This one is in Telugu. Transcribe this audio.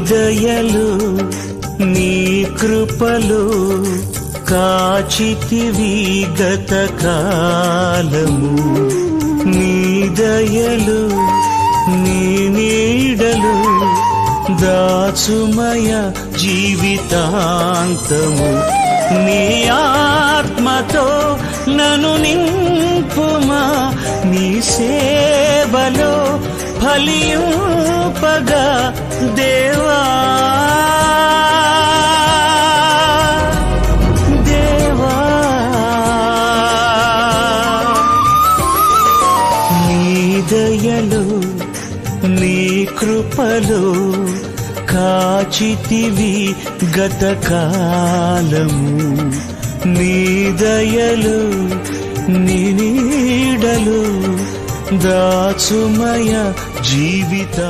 దయలు నీ కృపలు కాచితివి గత కాలము. నీ దయలు నీ నీడలు దాచుమయ జీవితాంతము. నీ ఆత్మతో నన్ను నింపుమా, నీ సేవలో ఫలింపగా దేవా. దేవా నీ దయలు నీ కృపలు కాచితివి గత కాలము. నీ దయలు నీ నీడలు దాచుమయ జీవితా